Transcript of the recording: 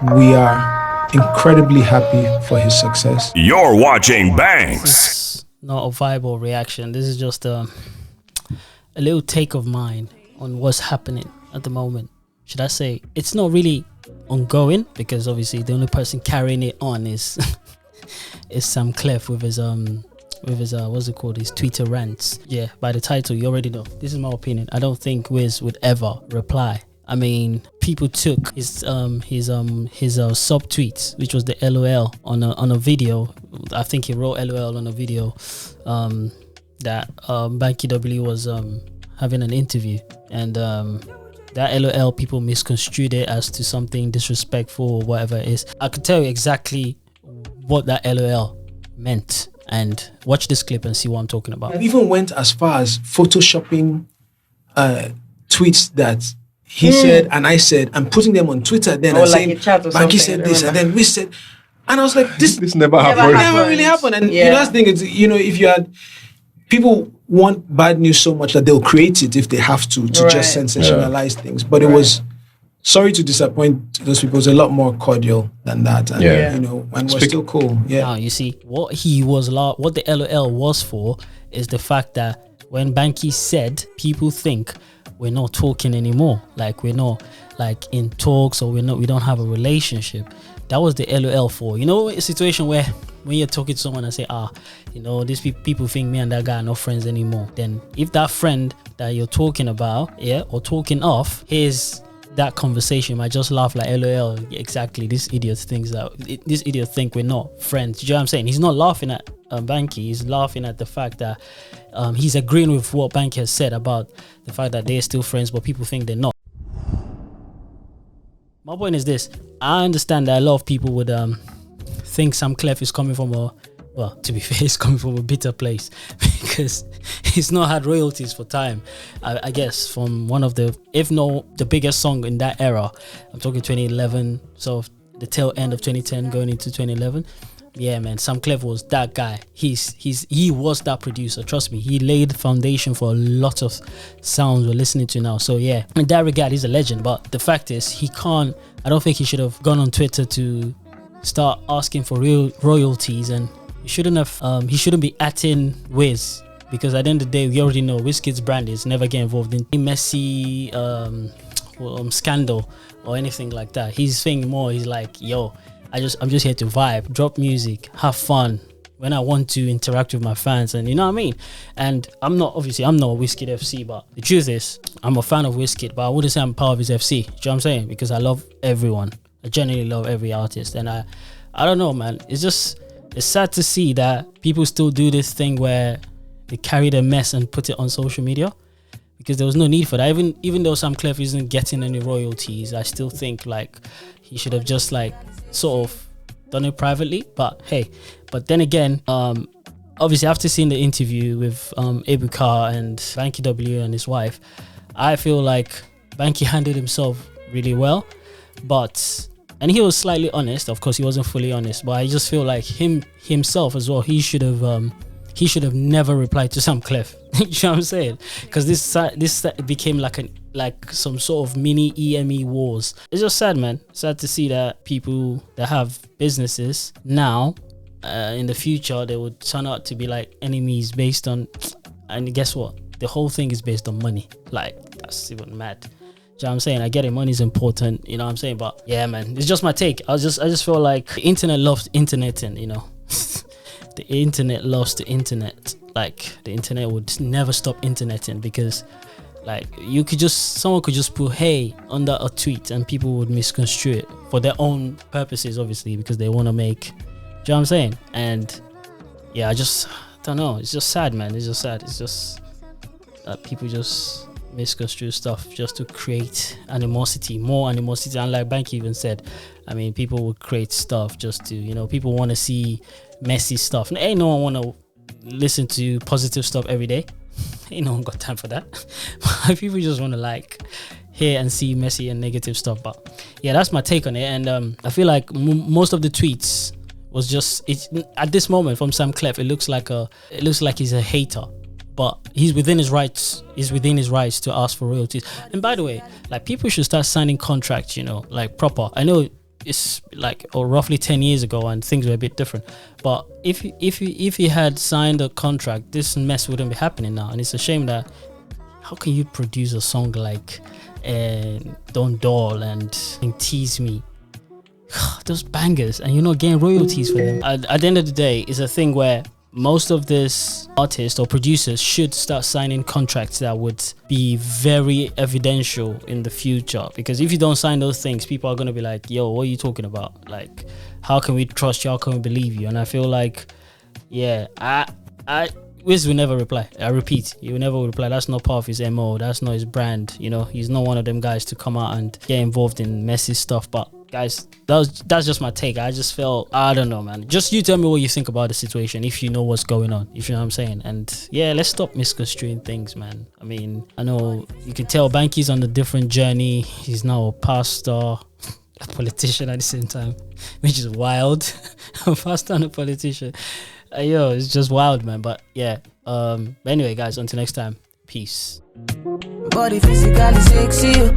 We are incredibly happy for his success. You're watching Banks. This is not a viable reaction. This is just a little take of mine on what's happening at the moment. Should I say it's not really ongoing, because obviously the only person carrying it on is is Sam Clef with his what's it called, his Twitter rants. Yeah, by the title you already know. This is my opinion. I don't think Wiz would ever reply. I mean, people took his sub tweets, which was the LOL on a video. I think he wrote LOL on a video that Banky W was having an interview, and that LOL, people misconstrued it as to something disrespectful or whatever it is. I could tell you exactly what that LOL meant, and watch this clip and see what I'm talking about. I even went as far as photoshopping tweets that he said and I said, and putting them on Twitter then and like saying, Banky said this, and then we said, and I was like, this never happened. Never really happened. And you know, that's the thing is, you know, if you had people want bad news so much that they'll create it if they have to just sensationalize things. But it was, sorry to disappoint those people, it was a lot more cordial than that. And, you know, and we're still cool. Yeah. Now, you see, what the LOL was for is the fact that when Banky said, people think we're not talking anymore, like we're not like in talks, or we don't have a relationship. That was the LOL for. You know, a situation where when you're talking to someone and say, you know, these people think me and that guy are not friends anymore. Then if that friend that you're talking about, or talking of, here's that conversation, you might just laugh like, LOL, exactly, this idiot thinks that, this idiot think we're not friends. Do you know what I'm saying? He's not laughing at Banky, he's laughing at the fact that he's agreeing with what Banky has said about the fact that they're still friends, but people think they're not. My point is this: I understand that a lot of people would think Sam Clef is coming from to be fair, he's coming from a bitter place because he's not had royalties for time. I guess from one of the, if not the biggest song in that era. I'm talking 2011, so the tail end of 2010 going into 2011. Yeah, man, Sam Clef was that guy. He was that producer. Trust me, he laid the foundation for a lot of sounds we're listening to now. So yeah, in that regard, he's a legend. But the fact is, I don't think he should have gone on Twitter to start asking for real royalties, and he shouldn't be atting Wiz, because at the end of the day, we already know Wizkid's brand is never get involved in messy scandal or anything like that. He's saying more, he's like, yo, I'm just here to vibe, drop music, have fun when I want to interact with my fans, and you know what I mean. And I'm not a Wizkid FC, but the truth is, I'm a fan of Wizkid, but I wouldn't say I'm part of his FC. Do you know what I'm saying? Because I love everyone. I genuinely love every artist, and I don't know, man. It's sad to see that people still do this thing where they carry their mess and put it on social media, because there was no need for that. Even though Sam Clef isn't getting any royalties, I still think like he should have just like sort of done it privately. But hey, but then again, obviously after seeing the interview with Ebuka and Banky W and his wife, I feel like Banky handled himself really well, and he was slightly honest. Of course, he wasn't fully honest, but I just feel like himself as well, he should have never replied to Sam Clef. You know what I'm saying? Because this became like some sort of mini E.M.E wars. It's just sad, man. Sad to see that people that have businesses now, in the future, they would turn out to be like enemies based on, and guess what? The whole thing is based on money. Like, that's even mad. Do you know what I'm saying? I get it, money's important, you know what I'm saying? But yeah, man, it's just my take. I just feel like the internet loves interneting, you know. The internet loves the internet. Like, the internet would never stop interneting, because like someone could just put hey under a tweet and people would misconstrue it for their own purposes, obviously, because they want to make, do you know what I'm saying? And yeah, I don't know, it's just sad, man. It's just sad. It's just that people just misconstrue stuff just to create more animosity. And like Banky even said, I mean, people would create stuff just to, you know, people want to see messy stuff. Ain't no one want to listen to positive stuff every day. Ain't no one got time for that. People just want to like hear and see messy and negative stuff. But yeah, that's my take on it. And I feel like most of the tweets was just, at this moment from Sam Clef, it looks like he's a hater. But he's within his rights. He's within his rights to ask for royalties. And by the way, like, people should start signing contracts, you know, like proper. I know it's like roughly 10 years ago, and things were a bit different. But if he had signed a contract, this mess wouldn't be happening now. And it's a shame that how can you produce a song like Don't Doll and Tease Me, those bangers, and you're not getting royalties for them? At the end of the day, it's a thing where most of this artists or producers should start signing contracts that would be very evidential in the future, because if you don't sign those things, people are going to be like, yo, what are you talking about? Like, how can we trust you? How can we believe you? And I feel like, Wiz will never reply. I repeat, he will never reply. That's not part of his MO. That's not his brand. You know, he's not one of them guys to come out and get involved in messy stuff. But guys, that's just my take. I just felt, I don't know, man. Just you tell me what you think about the situation, if you know what's going on, if you know what I'm saying. And yeah, let's stop misconstruing things, man. I mean, I know you can tell Banky's on a different journey. He's now a pastor, a politician at the same time, which is wild. A pastor and a politician. Yo, it's just wild, man. But yeah, but anyway, guys, until next time, peace. Body physically sexy.